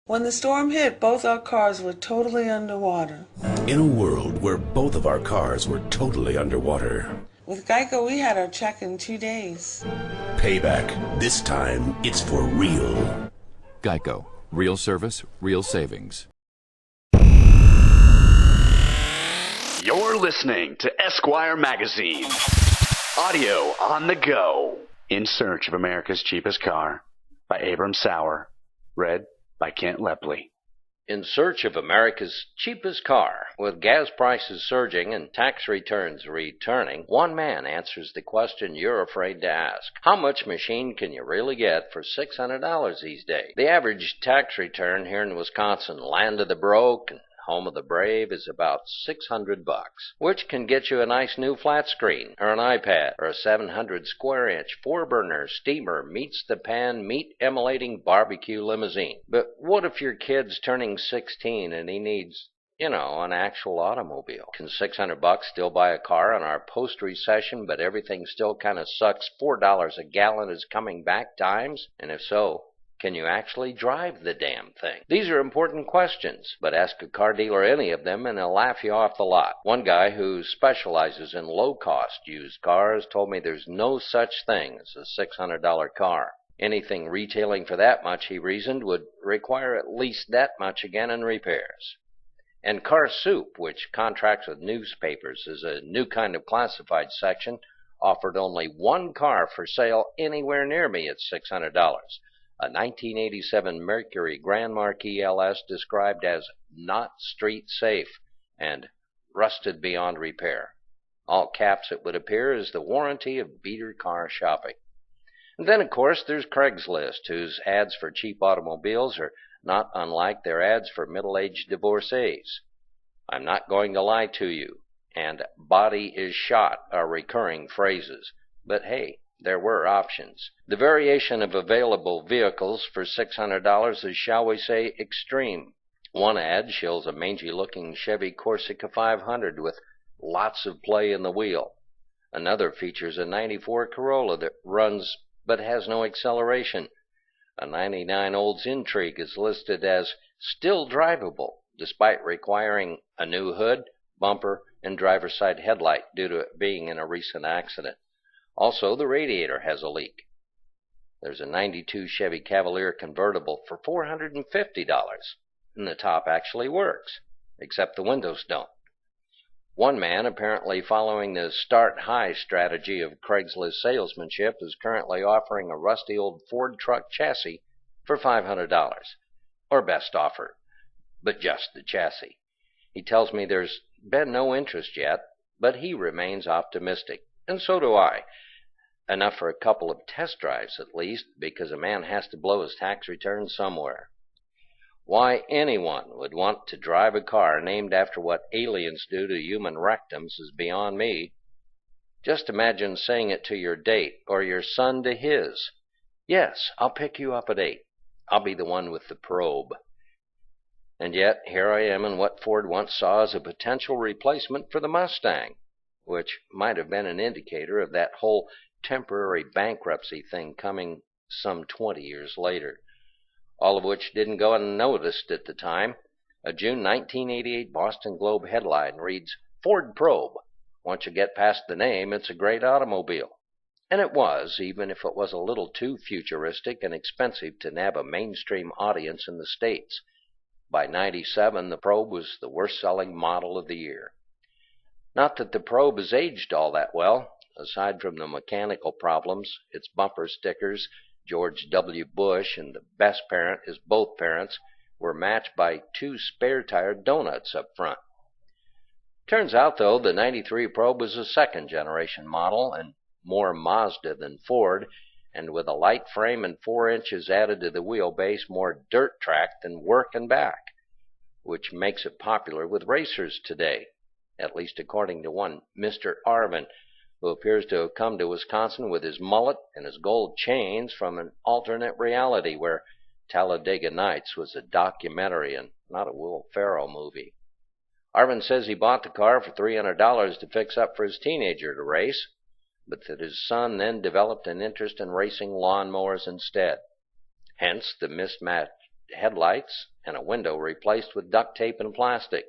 When the storm hit, both our cars were totally underwater. In a world where both of our cars were totally underwater. With Geico, we had our check in 2 days. Payback. This time, it's for real. Geico. Real service, real savings. You're listening to Esquire Magazine. Audio on the go. In Search of America's Cheapest Car by Abram Sauer. Read by Kent Lepley. In search of America's cheapest car, with gas prices surging and tax returns returning, one man answers the question you're afraid to ask. How much machine can you really get for $600 these days? The average tax return here in Wisconsin, land of the broke and home of the brave, is about $600, which can get you a nice new flat screen, or an iPad, or a 700 square inch 4-burner steamer meets the pan meat emulating barbecue limousine. But what if your kid's turning 16 and he needs, an actual automobile? Can $600 still buy a car in our post-recession, but everything still kind of sucks? $4 a gallon is coming back times? And if so, can you actually drive the damn thing? These are important questions, but ask a car dealer any of them and they'll laugh you off the lot. One guy who specializes in low-cost used cars told me there's no such thing as a $600 car. Anything retailing for that much, he reasoned, would require at least that much again in repairs. And Car Soup, which contracts with newspapers, is a new kind of classified section, offered only one car for sale anywhere near me at $600. A 1987 Mercury Grand Marquis LS described as not street safe and rusted beyond repair. All caps, it would appear, is the warranty of beater car shopping. And then, of course, there's Craigslist, whose ads for cheap automobiles are not unlike their ads for middle-aged divorcees. I'm not going to lie to you, and body is shot are recurring phrases. But hey, there were options. The variation of available vehicles for $600 is, shall we say, extreme. One ad shows a mangy-looking Chevy Corsica 500 with lots of play in the wheel. Another features a 94 Corolla that runs but has no acceleration. A 99 Olds Intrigue is listed as still drivable, despite requiring a new hood, bumper, and driver's side headlight due to it being in a recent accident. Also, the radiator has a leak. There's a 92 Chevy Cavalier convertible for $450, and the top actually works, except the windows don't. One man, apparently following the start high strategy of Craigslist salesmanship, is currently offering a rusty old Ford truck chassis for $500, or best offer, but just the chassis. He tells me there's been no interest yet, but he remains optimistic, and so do I. Enough for a couple of test drives at least, because a man has to blow his tax return somewhere. Why anyone would want to drive a car named after what aliens do to human rectums is beyond me. Just imagine saying it to your date, or your son to his. Yes, I'll pick you up at 8. I'll be the one with the probe. And yet, here I am in what Ford once saw as a potential replacement for the Mustang, which might have been an indicator of that whole temporary bankruptcy thing coming some 20 years later. All of which didn't go unnoticed at the time. A June 1988 Boston Globe headline reads, "Ford Probe. Once you get past the name, it's a great automobile." And it was, even if it was a little too futuristic and expensive to nab a mainstream audience in the States. By '97, the Probe was the worst-selling model of the year. Not that the Probe has aged all that well. Aside from the mechanical problems, its bumper stickers, George W. Bush and the best parent is both parents, were matched by 2 spare-tire donuts up front. Turns out, though, the '93 Probe was a second-generation model and more Mazda than Ford, and with a light frame and 4 inches added to the wheelbase, more dirt track than work and back, which makes it popular with racers today, at least according to one Mr. Arvin, who appears to have come to Wisconsin with his mullet and his gold chains from an alternate reality where Talladega Nights was a documentary and not a Will Ferrell movie. Arvin says he bought the car for $300 to fix up for his teenager to race, but that his son then developed an interest in racing lawnmowers instead. Hence the mismatched headlights and a window replaced with duct tape and plastic.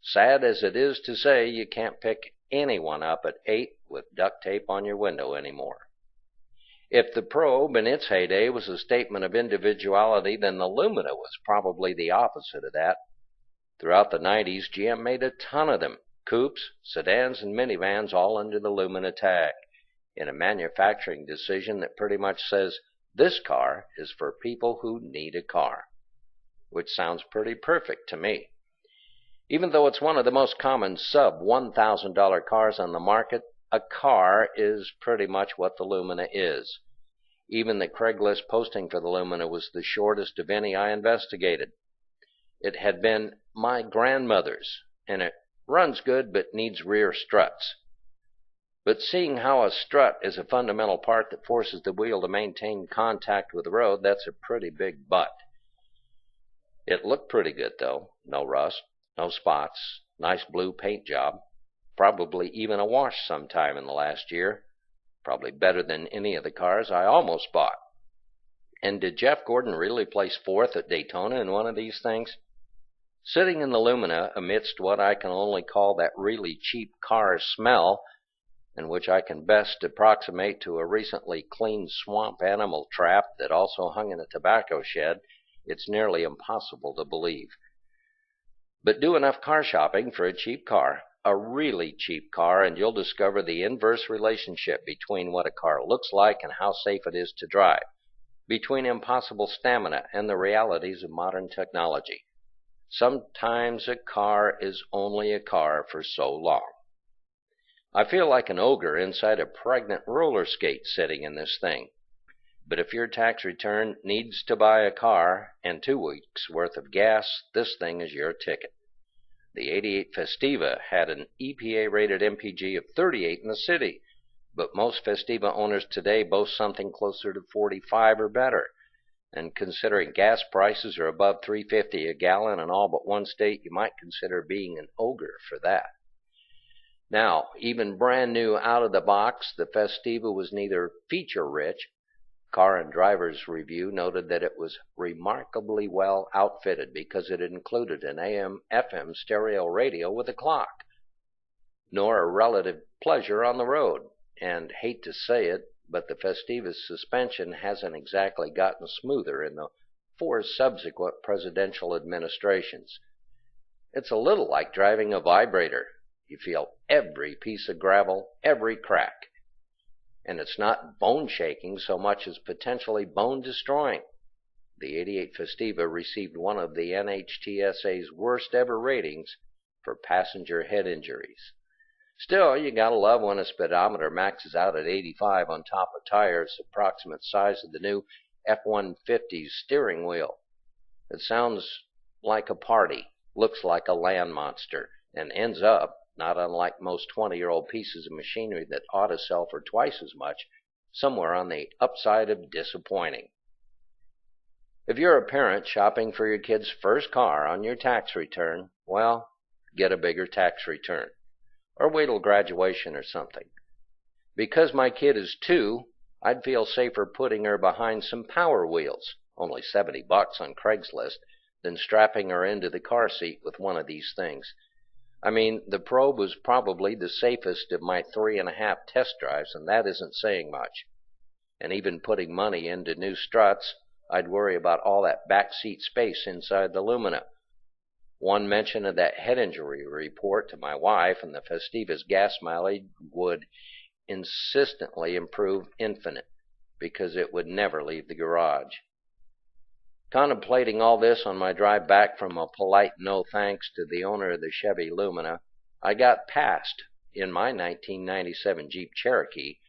Sad as it is to say, you can't pick anyone up at 8 with duct tape on your window anymore. If the Probe in its heyday was a statement of individuality, then the Lumina was probably the opposite of that. Throughout the 90s, GM made a ton of them, coupes, sedans, and minivans all under the Lumina tag, in a manufacturing decision that pretty much says, this car is for people who need a car, which sounds pretty perfect to me. Even though it's one of the most common sub-$1,000 cars on the market, a car is pretty much what the Lumina is. Even the Craigslist posting for the Lumina was the shortest of any I investigated. It had been my grandmother's, and it runs good but needs rear struts. But seeing how a strut is a fundamental part that forces the wheel to maintain contact with the road, that's a pretty big but. It looked pretty good though. No rust, no spots, nice blue paint job. Probably even a wash sometime in the last year. Probably better than any of the cars I almost bought. And did Jeff Gordon really place fourth at Daytona in one of these things? Sitting in the Lumina amidst what I can only call that really cheap car smell, and which I can best approximate to a recently cleaned swamp animal trap that also hung in a tobacco shed, it's nearly impossible to believe. But do enough car shopping for a cheap car, a really cheap car, and you'll discover the inverse relationship between what a car looks like and how safe it is to drive, between impossible stamina and the realities of modern technology. Sometimes a car is only a car for so long. I feel like an ogre inside a pregnant roller skate sitting in this thing. But if your tax return needs to buy a car and 2 weeks' worth of gas, this thing is your ticket. The '88 Festiva had an EPA-rated MPG of 38 in the city, but most Festiva owners today boast something closer to 45 or better. And considering gas prices are above $3.50 a gallon in all but one state, you might consider being an ogre for that. Now, even brand new out of the box, the Festiva was neither feature-rich. Car and Driver's Review noted that it was remarkably well outfitted because it included an AM/FM stereo radio with a clock, nor a relative pleasure on the road. And hate to say it, but the Festiva's suspension hasn't exactly gotten smoother in the 4 subsequent presidential administrations. It's a little like driving a vibrator. You feel every piece of gravel, every crack. And it's not bone-shaking so much as potentially bone-destroying. The '88 Festiva received one of the NHTSA's worst-ever ratings for passenger head injuries. Still, you gotta love when a speedometer maxes out at 85 on top of tires approximate size of the new F-150's steering wheel. It sounds like a party, looks like a land monster, and ends up, not unlike most 20-year-old pieces of machinery that ought to sell for twice as much, somewhere on the upside of disappointing. If you're a parent shopping for your kid's first car on your tax return, well, get a bigger tax return. Or wait till graduation or something. Because my kid is 2, I'd feel safer putting her behind some Power Wheels, only $70 on Craigslist, than strapping her into the car seat with one of these things. I mean, the Probe was probably the safest of my 3.5 test drives, and that isn't saying much. And even putting money into new struts, I'd worry about all that back seat space inside the Lumina. One mention of that head injury report to my wife and the Festiva's gas mileage would insistently improve infinite, because it would never leave the garage. Contemplating all this on my drive back from a polite no thanks to the owner of the Chevy Lumina, I got passed in my 1997 Jeep Cherokee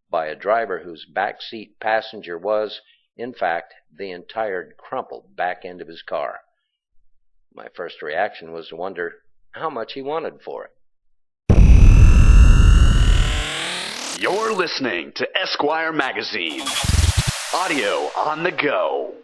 by a driver whose backseat passenger was, in fact, the entire crumpled back end of his car. My first reaction was to wonder how much he wanted for it. You're listening to Esquire Magazine. Audio on the go.